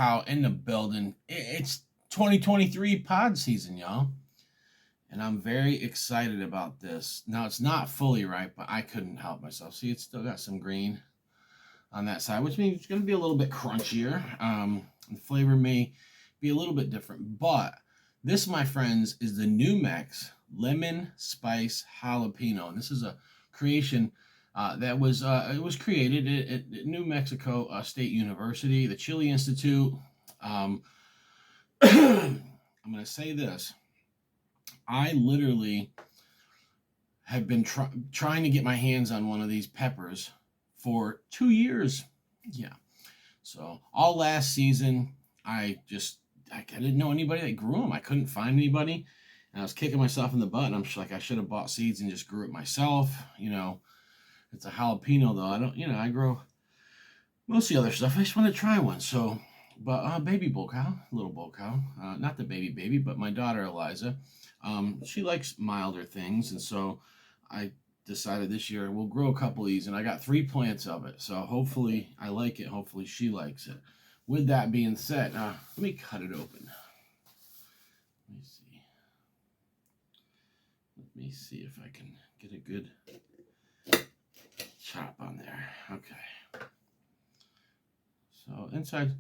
cow in the building. It's 2023 pod season, y'all. And I'm very excited about this. Now, it's not fully ripe, but I couldn't help myself. See, it's still got some green on that side, which means it's going to be a little bit crunchier. The flavor may be a little bit different. But this, my friends, is the NuMex Lemon Spice Jalapeno. And this is a creation that was it was created at New Mexico State University, the Chile Institute. I'm going to say this. I literally have been trying to get my hands on one of these peppers for 2 years. Yeah. So all last season, I didn't know anybody that grew them. I couldn't find anybody. And I was kicking myself in the butt. And I'm like, I should have bought seeds and just grew it myself. It's a jalapeno though. I grow most of the other stuff. I just want to try one. So, but baby bull cow, little bull cow, not the baby, but my daughter Eliza, she likes milder things, and so I decided this year we'll grow a couple of these, and I got 3 plants of it. So hopefully I like it. Hopefully she likes it. With that being said, let me cut it open. Let me see if I can get a good chop on there. Okay. So inside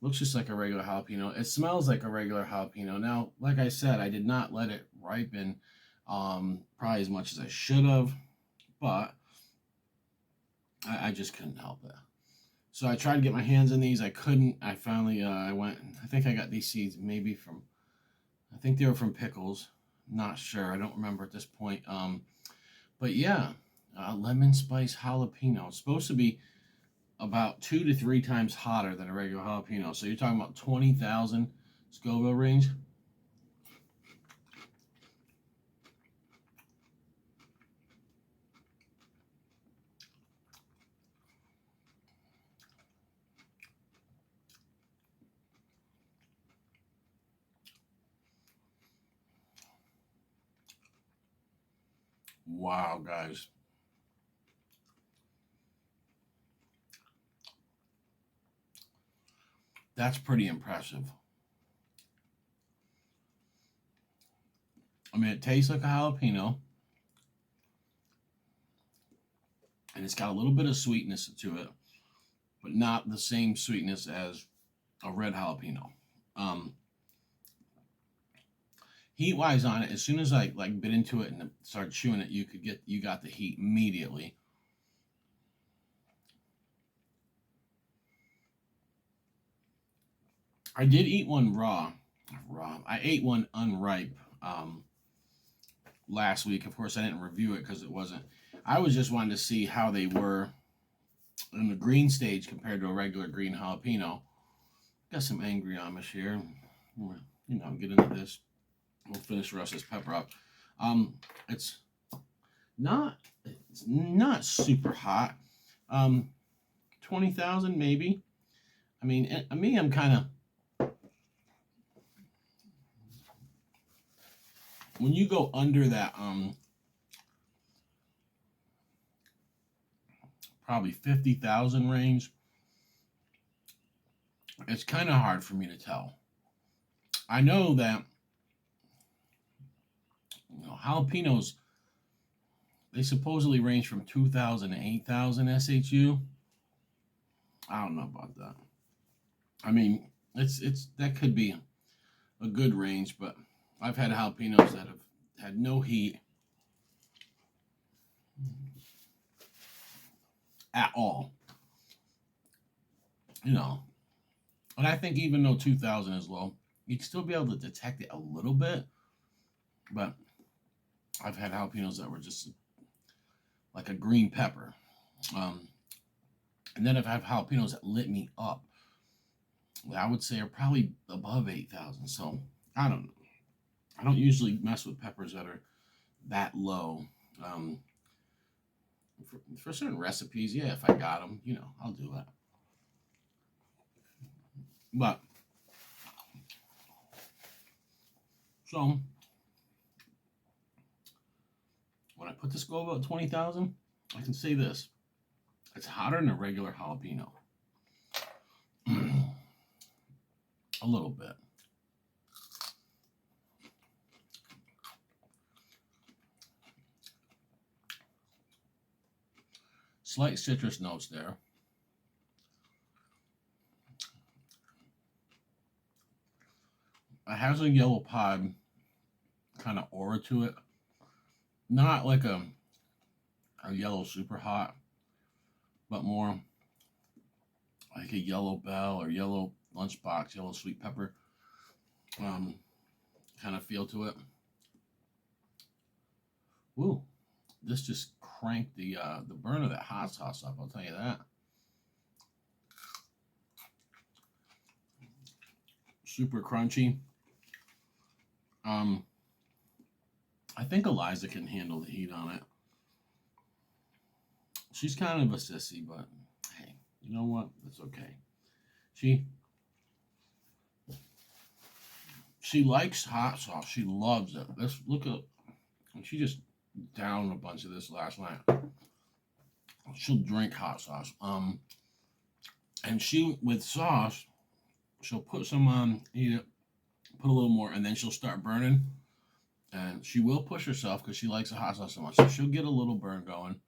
looks just like a regular jalapeno. It smells like a regular jalapeno. Now, like I said, I did not let it ripen probably as much as I should have, but I just couldn't help it. So I tried to get my hands on these. I couldn't. I finally, I think I got these seeds maybe from, I think they were from Pickles. Not sure. I don't remember at this point. But yeah, lemon spice jalapeno. It's supposed to be about 2 to 3 times hotter than a regular jalapeno. So you're talking about 20,000 Scoville range. Wow, guys. That's pretty impressive. I mean, it tastes like a jalapeno, and it's got a little bit of sweetness to it, but not the same sweetness as a red jalapeno. Heat wise on it, as soon as I bit into it and started chewing it, you got the heat immediately. I did eat one raw. I ate one unripe last week. Of course, I didn't review it because it wasn't. I was just wanting to see how they were in the green stage compared to a regular green jalapeno. Got some angry Amish here. Get into this. We'll finish the rest of this pepper up. It's not super hot. 20,000 maybe. I mean, me, I'm kind of, when you go under that probably 50,000 range, it's kind of hard for me to tell. I know that jalapenos, they supposedly range from 2,000 to 8,000 SHU. I don't know about that. I mean, it's that could be a good range, but I've had jalapenos that have had no heat at all. And I think even though 2,000 is low, you'd still be able to detect it a little bit. But I've had jalapenos that were just like a green pepper. And then I've had jalapenos that lit me up, I would say are probably above 8,000. So I don't know. I don't usually mess with peppers that are that low. For certain recipes, yeah, if I got them, I'll do that. But so when I put the Scoville at 20,000, I can say this: it's hotter than a regular jalapeno. A little bit. Slight citrus notes there. It has a yellow pod kind of aura to it. Not like a yellow super hot, but more like a yellow bell or yellow lunchbox, yellow sweet pepper kind of feel to it. Ooh, this just cranked the burn of that hot sauce up, I'll tell you that. Super crunchy. I think Eliza can handle the heat on it. She's kind of a sissy, but hey, you know what? It's okay. She likes hot sauce. She loves it. Let's look at. She just downed a bunch of this last night. She'll drink hot sauce. And she with sauce, she'll put some on, eat it, put a little more, and then she'll start burning. And she will push herself because she likes the hot sauce so much. So she'll get a little burn going.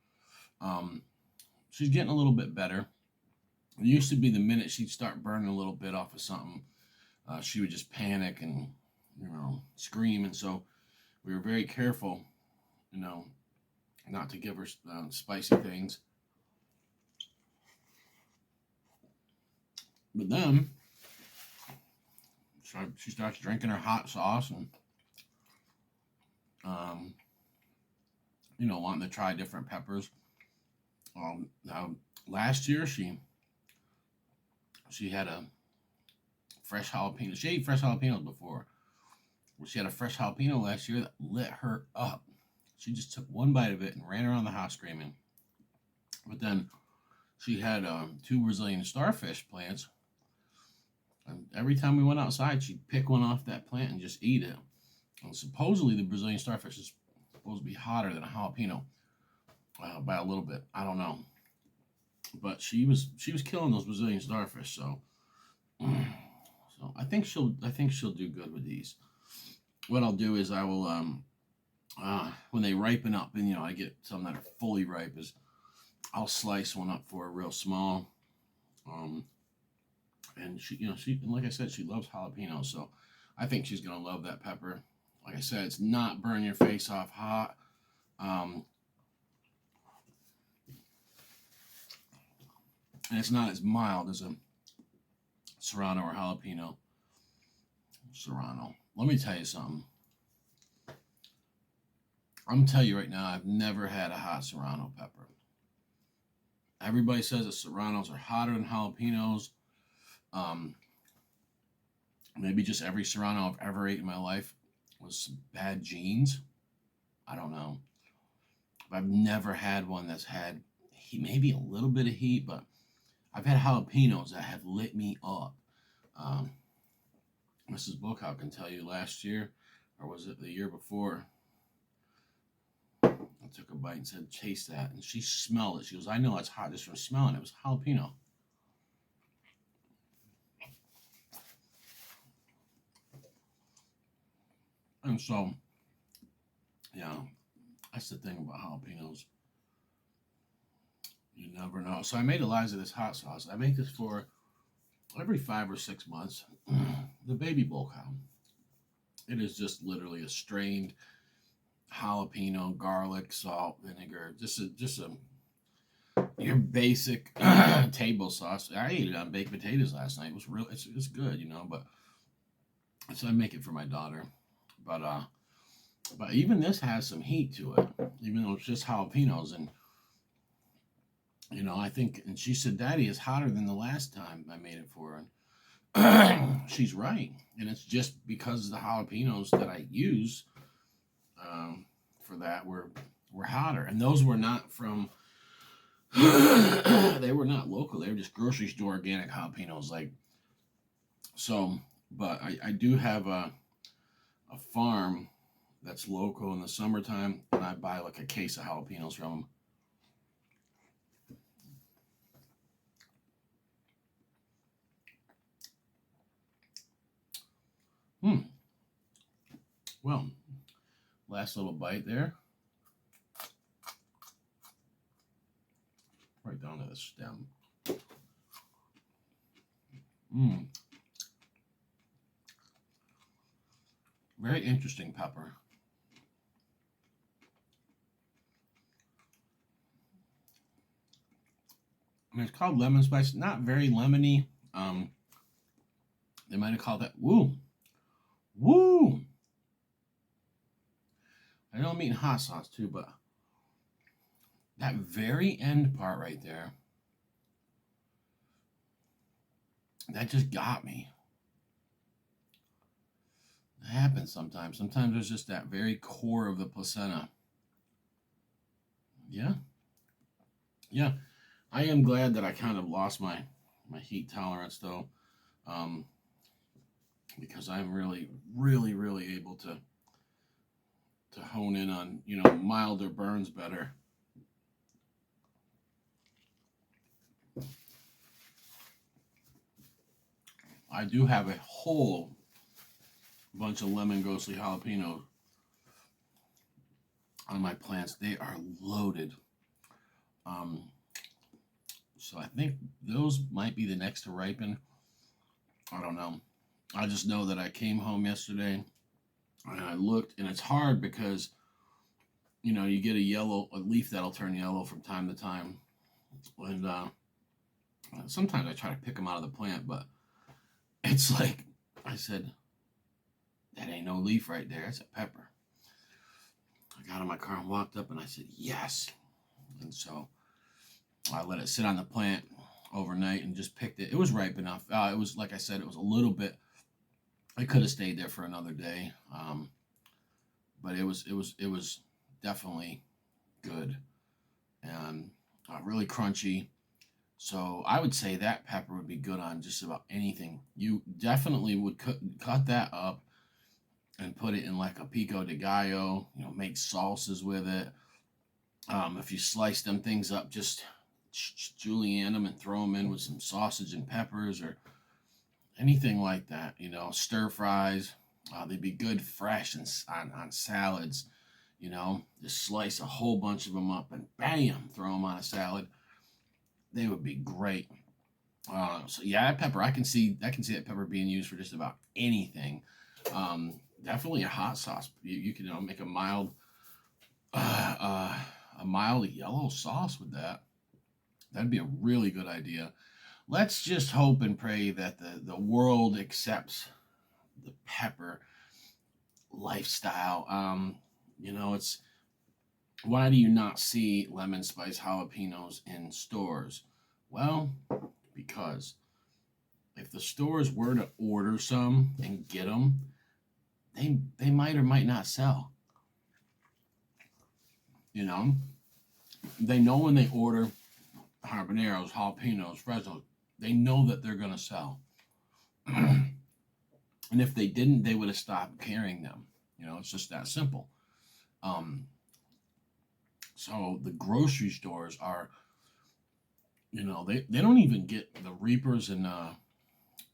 She's getting a little bit better. It used to be the minute she'd start burning a little bit off of something, she would just panic and, scream. And so we were very careful, not to give her spicy things. But then she starts drinking her hot sauce and, wanting to try different peppers. Now, last year she had a fresh jalapeno. She ate fresh jalapenos before. She had a fresh jalapeno last year that lit her up. She just took one bite of it and ran around the house screaming. But then she had 2 Brazilian starfish plants. And every time we went outside, she'd pick one off that plant and just eat it. And supposedly the Brazilian starfish is supposed to be hotter than a jalapeno by a little bit. I don't know. But she was killing those Brazilian starfish, so I think she'll do good with these. What I'll do is I will when they ripen up, and I get some that are fully ripe, is I'll slice one up for her real small. And she like I said, she loves jalapenos, so I think she's gonna love that pepper. Like I said, it's not burn your face off hot. And it's not as mild as a Serrano or jalapeno. Serrano. Let me tell you something. I'm gonna tell you right now, I've never had a hot Serrano pepper. Everybody says that Serranos are hotter than jalapenos. Maybe just every Serrano I've ever ate in my life was some bad genes. I don't know. But I've never had one that's had heat, maybe a little bit of heat, but I've had jalapenos that have lit me up. Mrs. Bookhouse can tell you last year, or was it the year before, I took a bite and said, taste that. And she smelled it. She goes, I know it's hot just from smelling it. It was jalapeno. And so, that's the thing about jalapenos. You never know. So I made Eliza this hot sauce. I make this for every 5 or 6 months. The baby bowl cow. It is just literally a strained jalapeno, garlic, salt, vinegar. Just your basic table sauce. I ate it on baked potatoes last night. It was real. It's good, But so I make it for my daughter. But even this has some heat to it, even though it's just jalapenos. And I think, and she said, Daddy, it's hotter than the last time I made it for her. And she's right. And it's just because the jalapenos that I use for that were hotter. And those were not from, they were not local. They were just grocery store organic jalapenos. But I do have a farm that's local in the summertime, and I buy like a case of jalapenos from them. Well, last little bite there. Right down to the stem. Mmm. Very interesting pepper. I mean, it's called lemon spice. Not very lemony. They might have called that woo. Woo! I know I'm eating hot sauce too, but that very end part right there, that just got me. It happens sometimes. Sometimes there's just that very core of the placenta. Yeah. Yeah. I am glad that I kind of lost my heat tolerance though. Because I'm really able to hone in on, milder burns better. I do have a whole bunch of lemon ghostly jalapeno on my plants. They are loaded. So I think those might be the next to ripen. I don't know. I just know that I came home yesterday and I looked, and it's hard because you get a leaf that'll turn yellow from time to time, and sometimes I try to pick them out of the plant, but it's like I said, that ain't no leaf right there. It's a pepper. I got in my car and walked up and I said, yes. And so I let it sit on the plant overnight and just picked it. It was ripe enough. It was, like I said, it was a little bit, I could have stayed there for another day. But it was definitely good and really crunchy. So I would say that pepper would be good on just about anything. You definitely would cut that up and put it in like a pico de gallo, make salsas with it. If you slice them things up, just julienne them and throw them in with some sausage and peppers or anything like that, stir fries. They'd be good fresh and on salads, just slice a whole bunch of them up and bam, throw them on a salad. They would be great. So yeah, that pepper, I can see that pepper being used for just about anything. Definitely a hot sauce. You can make a mild yellow sauce with that. That'd be a really good idea. Let's just hope and pray that the world accepts the pepper lifestyle. It's, why do you not see lemon spice jalapenos in stores? Well, because if the stores were to order some and get them, they might or might not sell. They know when they order habaneros, jalapenos, Fresnos, they know that they're going to sell. And if they didn't, they would have stopped carrying them. It's just that simple. So the grocery stores are, they don't even get the Reapers and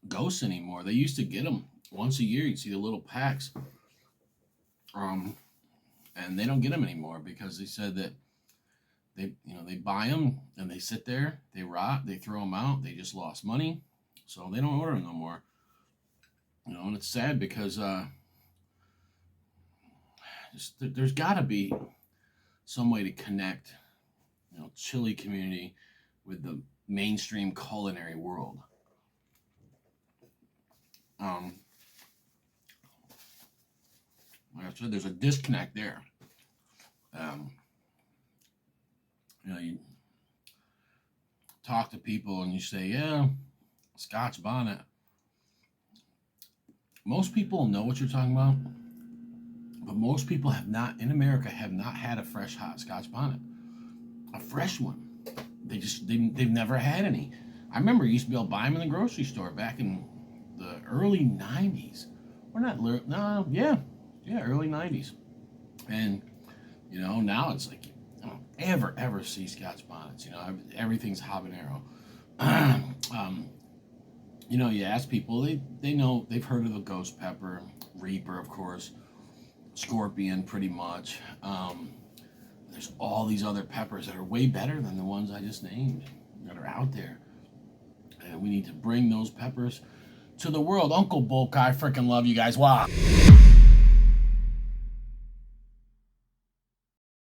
Ghosts anymore. They used to get them once a year. You'd see the little packs. And they don't get them anymore because they said that they buy them and they sit there, they rot, they throw them out, they just lost money, so they don't order them no more. And it's sad because there's got to be some way to connect, chili community with the mainstream culinary world. Like I said, there's a disconnect there. You talk to people and you say, yeah, Scotch bonnet. Most people know what you're talking about, but most people in America have not had a fresh hot Scotch bonnet. A fresh one. They've never had any. I remember you used to be able to buy them in the grocery store back in the early 90s. Or not, no, yeah, early 90s. And, now it's like, I don't ever see Scotch bonnets. Everything's habanero. You ask people, they know, they've heard of the ghost pepper, Reaper, of course. scorpion, pretty much. There's all these other peppers that are way better than the ones I just named that are out there. And we need to bring those peppers to the world. Uncle Bulk, I freaking love you guys. Wow.